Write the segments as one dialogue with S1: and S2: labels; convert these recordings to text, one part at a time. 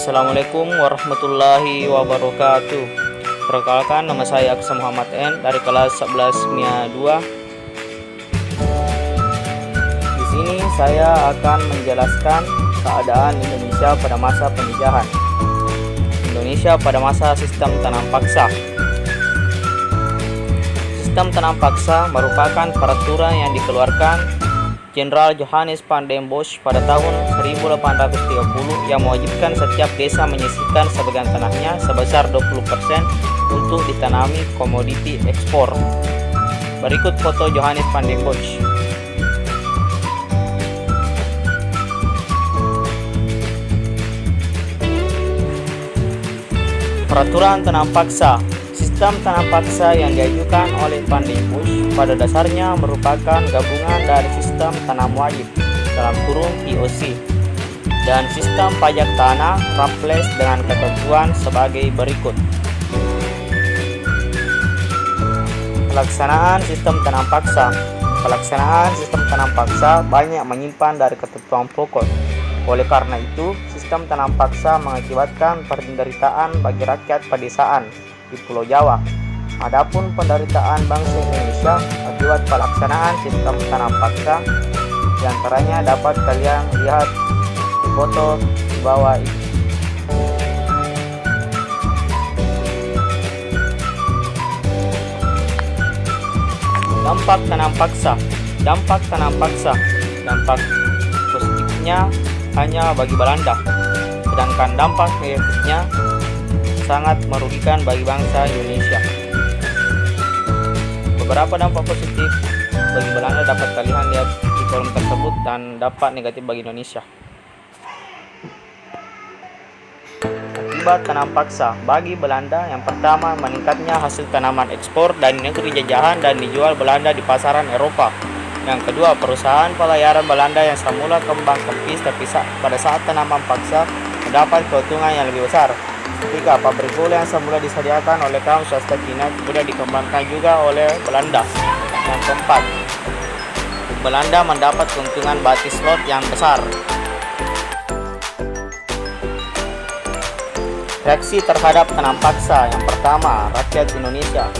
S1: Assalamualaikum warahmatullahi wabarakatuh. Perkenalkan, nama saya Aksa Muhammad N dari kelas 11 MIA 2. Di sini saya akan menjelaskan keadaan Indonesia pada masa penjajahan. Indonesia pada masa sistem tanam paksa. Sistem tanam paksa merupakan peraturan yang dikeluarkan Jenderal Johannes van den Bosch pada tahun 1830 yang mewajibkan setiap desa menyisihkan sebagian tanahnya sebesar 20% untuk ditanami komoditi ekspor. Berikut foto Johannes van den Bosch. Peraturan tanam paksa. Sistem tanam paksa yang diajukan oleh Van den Bosch pada dasarnya merupakan gabungan dari sistem tanam wajib (POC) dan sistem pajak tanah (Raffles) dengan ketentuan sebagai berikut. Pelaksanaan sistem tanam paksa. Pelaksanaan sistem tanam paksa banyak menyimpan dari ketentuan pokok. Oleh karena itu, sistem tanam paksa mengakibatkan penderitaan bagi rakyat pedesaan di Pulau Jawa. Adapun penderitaan bangsa Indonesia akibat pelaksanaan sistem tanam paksa diantaranya dapat kalian lihat di foto di bawah ini. Dampak tanam paksa. Dampak tanam paksa. Dampak positifnya hanya bagi Belanda, sedangkan dampak negatifnya sangat merugikan bagi bangsa Indonesia. Beberapa dampak positif bagi Belanda dapat kalian lihat di kolom tersebut dan dampak negatif bagi Indonesia. Akibat tanam paksa bagi Belanda, yang pertama, meningkatnya hasil tanaman ekspor dari negeri jajahan dan dijual Belanda di pasaran Eropa. Yang kedua, perusahaan pelayaran Belanda yang semula kembang kempis tapi pada saat tanaman paksa mendapat keuntungan yang lebih besar. Ketiga, pabrik gula yang semula disediakan oleh kaum swasta Cina kemudian dikembangkan juga oleh Belanda. Yang keempat, Belanda mendapat keuntungan batis lot yang besar. Reaksi terhadap tanam paksa. Yang pertama, rakyat Indonesia.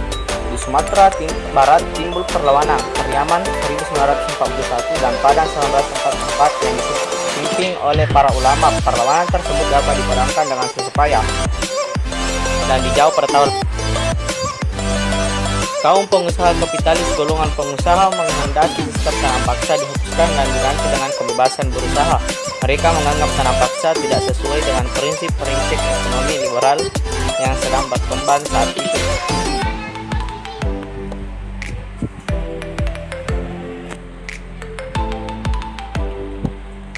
S1: Di Sumatera Barat timbul perlawanan Pariaman 1941 dan Padang 1944 yang dipimpin oleh para ulama. Perlawanan tersebut dapat dipadamkan dengan susah payah dan dijawab pada tahun. Kaum pengusaha kapitalis golongan pengusaha menghendaki sistem tanam paksa dihapuskan dan diganti dengan kebebasan berusaha. Mereka menganggap tanam paksa tidak sesuai dengan prinsip-prinsip ekonomi liberal yang sedang berkembang saat itu.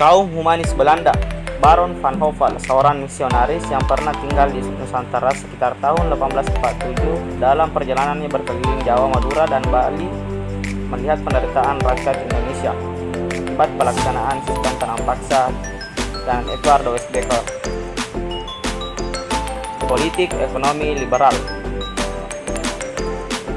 S1: Kaum humanis Belanda. Baron van Hove, seorang misionaris yang pernah tinggal di Nusantara sekitar tahun 1847, dalam perjalanannya berkeliling Jawa, Madura, dan Bali melihat penderitaan rakyat Indonesia akibat pelaksanaan sistem tanam paksa dan Edward Weisbecker. Politik ekonomi liberal.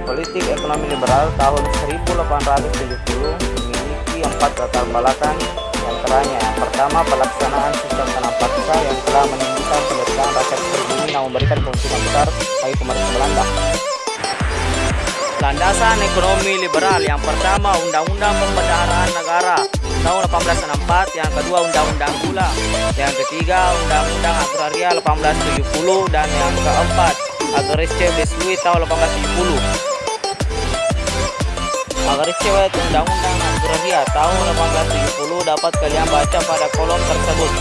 S1: Politik ekonomi liberal tahun 1870 memiliki 4 latar belakang. Antaranya, yang pertama, pelaksanaan sistem tanam paksa yang telah menimbulkan penderitaan rakyat pribumi namun memberikan keuntungan besar bagi pemerintah Belanda. Landasan ekonomi liberal. Yang pertama, Undang-Undang Pembendaharaan Negara tahun 1864, yang kedua Undang-Undang Gula, yang ketiga Undang-Undang Agraria 1870, dan yang keempat Agrarice Beslui tahun 1870. Agrarice Undang-Undang Agraria tahun 1870 dapat kalian baca pada kolom tersebut.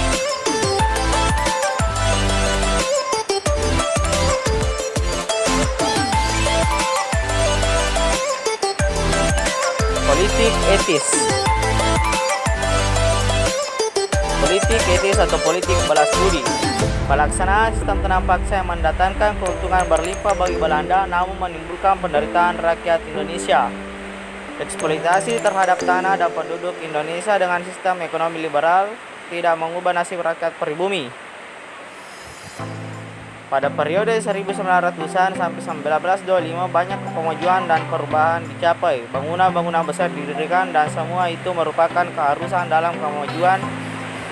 S1: Politik etis. Politik etis atau politik balas budi. Pelaksanaan sistem tanam paksa yang mendatangkan keuntungan berlimpah bagi Belanda namun menimbulkan penderitaan rakyat Indonesia. Eksploitasi terhadap tanah dan penduduk Indonesia dengan sistem ekonomi liberal tidak mengubah nasib rakyat pribumi. Pada periode 1900-an sampai 1925 banyak kemajuan dan perubahan dicapai. Bangunan-bangunan besar didirikan dan semua itu merupakan keharusan dalam kemajuan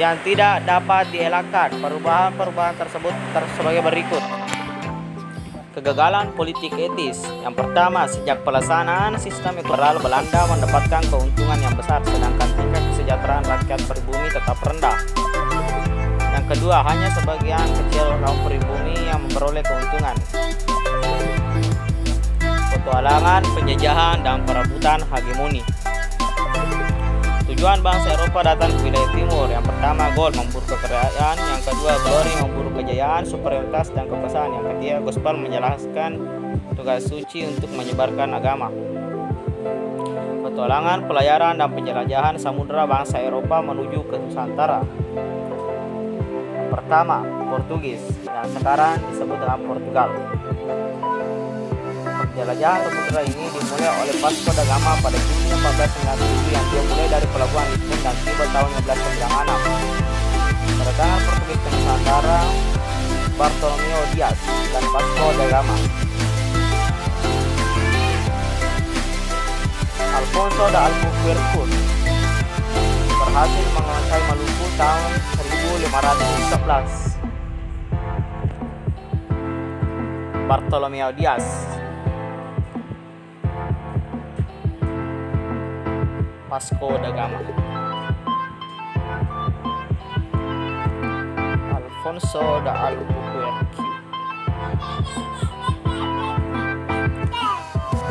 S1: yang tidak dapat dielakkan. Perubahan-perubahan tersebut sebagai berikut. Kegagalan politik etis. Yang pertama, sejak pelaksanaan sistem liberal, Belanda mendapatkan keuntungan yang besar, sedangkan tingkat kesejahteraan rakyat pribumi tetap rendah. Yang kedua, hanya sebagian kecil kaum pribumi yang memperoleh keuntungan. Petualangan, penjajahan, dan perebutan hegemoni. Tujuan bangsa Eropa datang ke wilayah timur. Yang pertama, goal, memburu kekayaan. Yang kedua, glory, memburu kejayaan, superioritas, dan kekuasaan. Yang ketiga, gospel, menjelaskan tugas suci untuk menyebarkan agama. Petualangan, pelayaran, dan penjelajahan samudera bangsa Eropa menuju ke Nusantara. Yang pertama, Portugis, yang sekarang disebut dengan Portugal. Penjelajahan samudera ini dimulai oleh Vasco da Gama pada Juni 1497 yang dimulai dari pelabuhan Lisbon dan tiba tahun 1596. Kedatangan Portugis ke Nusantara, Bartolomeu Dias dan Vasco da Gama. Alfonso da Albuquerque berhasil menguasai Maluku tahun 1511. Bartolomeu Dias. Vasco da Gama. Alfonso da Albuquerque.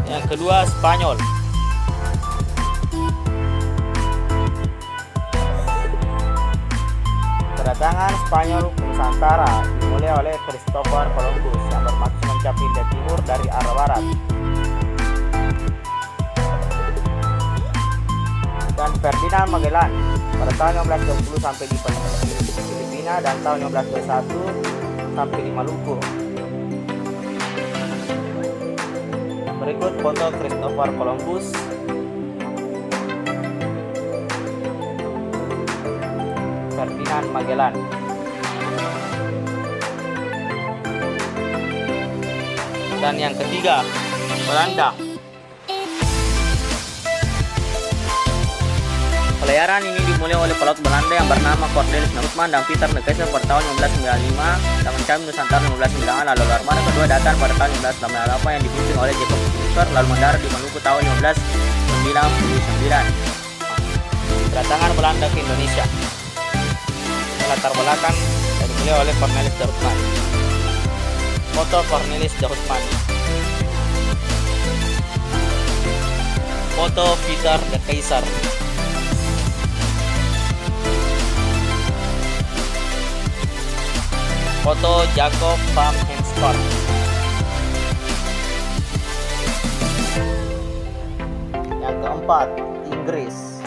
S1: Yang kedua, Spanyol. Kedatangan Spanyol ke Nusantara dimulai oleh Christopher Columbus yang bermaksud mencapai India Timur dari arah barat. Dan Ferdinand Magellan pada tahun 1520 sampai di Filipina dan tahun 1521 sampai di Maluku. Berikut foto Christopher Columbus. Ferdinand Magellan. Dan yang ketiga, Belanda. Pelayaran ini dimulai oleh pelaut Belanda yang bernama Cornelis Neusman dan Peter de Keyser pada tahun 1595 dan mencapai Nusantara 1509. Lalu armada kedua datang pada tahun 1588 yang dipimpin oleh Jacob Clipper lalu mendarat di Maluku tahun 1599. Kedatangan Belanda ke Indonesia. Latar belakang yang dimulai oleh Cornelis de Houtman. Foto Cornelis de Houtman. Foto Peter de Keyser. Foto Jacob van Heemskerck. Yang keempat, Inggris.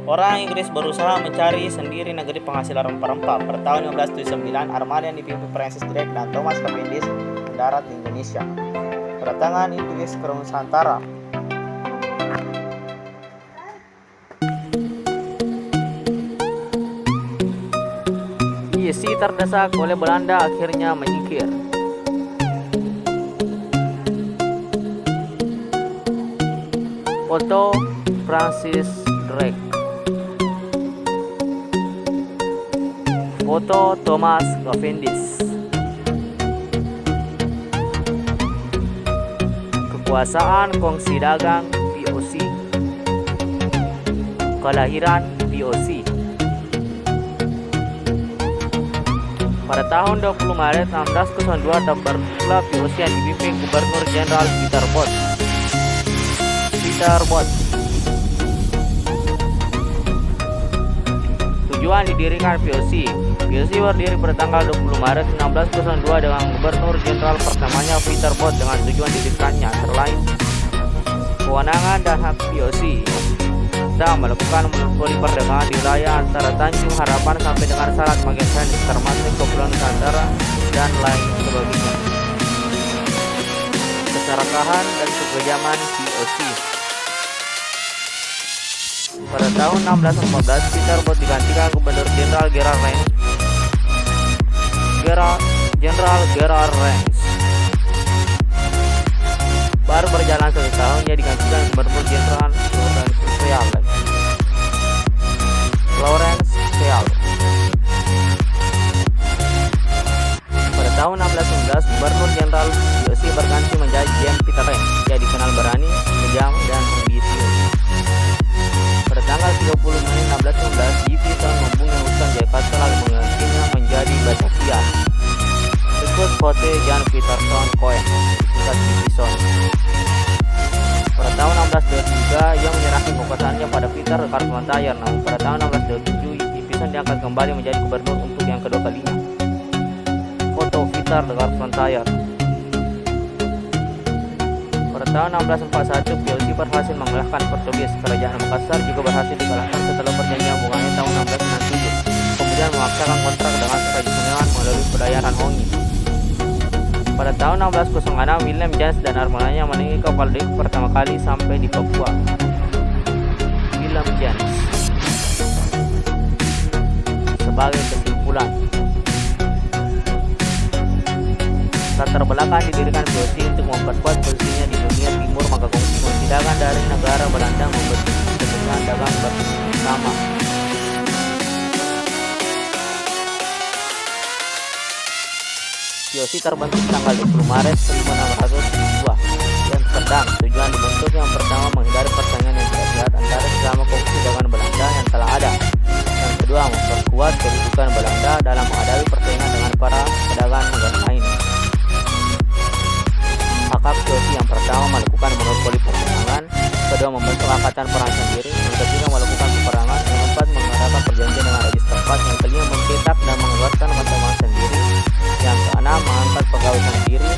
S1: Orang Inggris berusaha mencari sendiri negeri penghasil rempah-rempah. Pada tahun 1579, armada yang dipimpin Francis Drake dan Thomas Cavendish mendarat di Indonesia. Kedatangan Inggris ke Nusantara. Si terdesak oleh Belanda akhirnya menyingkir. Foto Francis Drake. Foto Thomas Cavendish. Kekuasaan kongsi dagang VOC. Kelahiran VOC. Pada tahun 20 Maret 1602 terbentuklah VOC yang dipimpin Gubernur Jenderal Peter Botha. Tujuan didirikan VOC. VOC berdiri pada tanggal 20 Maret 1602 dengan Gubernur Jenderal pertamanya Peter Botha dengan tujuan didirikannya antara lain kewenangan dan hak VOC dan melakukan monopoli perdagangan di wilayah antara Tanjung Harapan sampai dengan Selat Magetan termasuk Kepulauan Nusantara dan lain sebagainya. Keserakahan dan kekejaman VOC. Pada tahun 1614, Peter Botha digantikan Gubernur Jenderal Gerard Range. Baru berjalan 1 tahun ia digantikan Gubernur Jenderal Lawrence Keall. Pada tahun 1619 Gubernur Jenderal USC berganti menjadi James Peter Rand. Ia dikenal berani, kejam, dan ambisius. Pada tanggal 30 Mei 1619 Jefferson membunuh Houston Jakarta lalu menggantinya menjadi Batavia. Berikut foto John Peterson Cohen, disingkat Jefferson. Pada tahun 1623 ia menyerahkan kekuasaannya pada Peter Carpentier. Namun pada tahun 1627 Jefferson diangkat kembali menjadi gubernur untuk yang kedua kalinya. Foto Peter Carpentier. Pada tahun 1641 POC berhasil mengalahkan Portugis. Kerajaan Makassar juga berhasil dikalahkan setelah perjanjian bunganya tahun 1667. Kemudian memaksakan kontrak dengan Kerajaan melalui pelayaran Hongi. Pada tahun 1606 William James dan armadanya meninggi kapal Drake pertama kali sampai di Papua. William James. Sebagai kesimpulan, latar belakang didirikan POC untuk memperkuat posisinya di dunia timur, maka kebijakan dari negara Belanda membentuk kebijakan dagang bersama. POC terbentuk tanggal 20 Maret 1602 di Amsterdam. Tujuan dibentuk yang pertama menghindari persaingan yang tidak sehat antara sesama kongsi dagang Belanda yang telah ada. Yang kedua memperkuat kedudukan Belanda dalam menghadapi persaingan dengan para pedagang negara lain. Maka POC yang pertama melakukan monopoli perdagangan, kedua membentuk angkatan perang sendiri, yang ketiga melakukan peperangan, yang keempat mengadakan perjanjian dengan raja setempat, yang kelima mencetak dan mengeluarkan mata-mata sendiri, yang keenam mengangkat pegawai sendiri,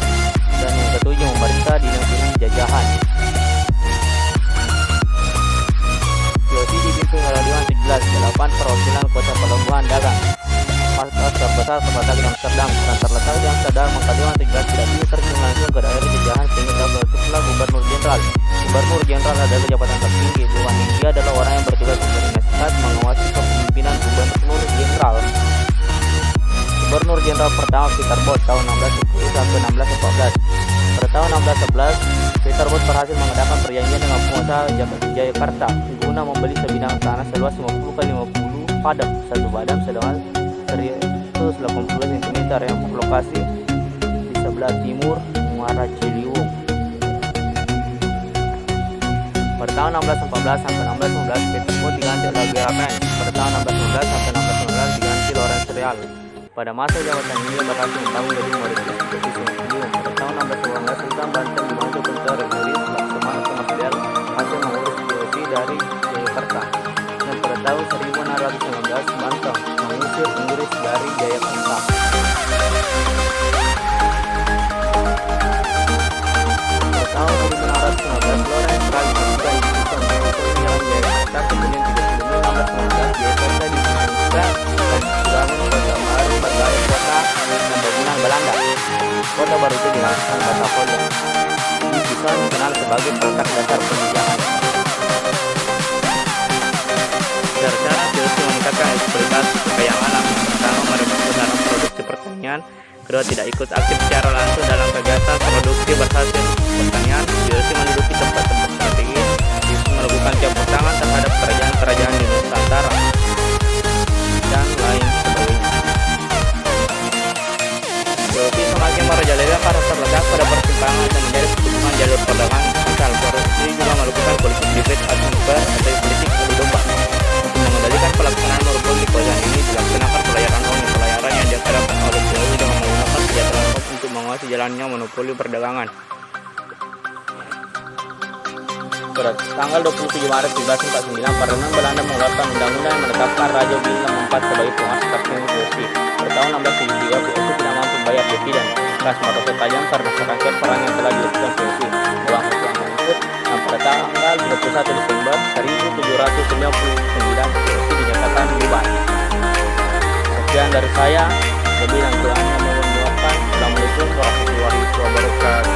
S1: dan yang ketujuh memerintah di negeri jajahan. POC dipimpin oleh Dewan 17, 8 perwakilan kota pelabuhan dagang. Markas terbesar terletak di Amsterdam. Karena terletak di Amsterdam, maka Dewan 17 tidak bisa terjun langsung ke daerah jajahan sehingga terbentuklah Gubernur Jenderal. Gubernur Jenderal adalah jabatan tertinggi. Dewan ini adalah orang yang bertugas memberi nasihat, mengawasi kepemimpinan Gubernur Jenderal. Gubernur Jenderal pertama Peter Bot tahun 1610 sampai 1614. Pada tahun 1611, Peter Bot berhasil mengadakan perjanjian dengan pengusaha Jayakarta guna membeli sebidang tanah seluas 50 kali 50 padam. Satu padam sedangkan 180 cm yang berlokasi di sebelah timur Muara Ciliwung. Pada tahun 1614 sampai 1615 Peter Bot diganti oleh Gerapen. Pada tahun 1619 sampai 1619 diganti Lawrence Real. Pada masa jabatan ini berhasil membangun gedung modernis seperti Ciliwung. Pada tahun 1618 Sultan Banten dibantu Tentara Inggris Laksamana Soekarno hasil mengurus POC dari Jayakarta. Dan pada tahun 1619 Banten mengusir Inggris dari Jayakarta. Pada tahun 1619 Lawrence Real dibuka di Jalan Jayakarta. Kemudian 1619 Jayakarta dibuka dan dibangun kota baru bergaya kota dan bangunan Belanda. Kota baru itu dinamakan Batavia. Ini bisa dikenal sebagai peletak dasar penjajahan. Cara POC meningkatkan eksploitasi kekayaan alam. Pertama, merebut dalam produksi pertanian. Kedua, tidak ikut aktif secara langsung dalam kegiatan produksi berhasil pertanian. POC menduduki tempat-tempat strategis, melakukan campur tangan terhadap kerajaan-kerajaan di Nusantara dan lain sebagainya. POC semakin merajalela karena terletak pada persimpangan dan menjadi pertumbuhan jalur perdagangan asal. POC juga melakukan politik hibrid atau politik adu domba. Mengendalikan pelaksanaan monopoli di kawasan ini dilaksanakan pelayaran Hongi. Pelayaran yang dilaksanakan oleh POC dengan menggunakan senjata lengkap untuk menguasai jalannya monopoli perdagangan. Pada tanggal 27 Maret 1949, Parlemen Belanda mengeluarkan undang-undang yang menetapkan Raja Willem IV sebagai penguasa tertinggi POC. Pada tahun 1673, POC tidak mampu membayar dividen. Kas merosot tajam karena serangkaian perang yang telah dilakukan POC. Uang yang mengikut, dan pada tanggal 21 Desember 1799, POC dinyatakan bubar. Sekian dari saya, lebih dan kurangnya mohon dimaafkan. Assalamualaikum warahmatullahi wabarakatuh.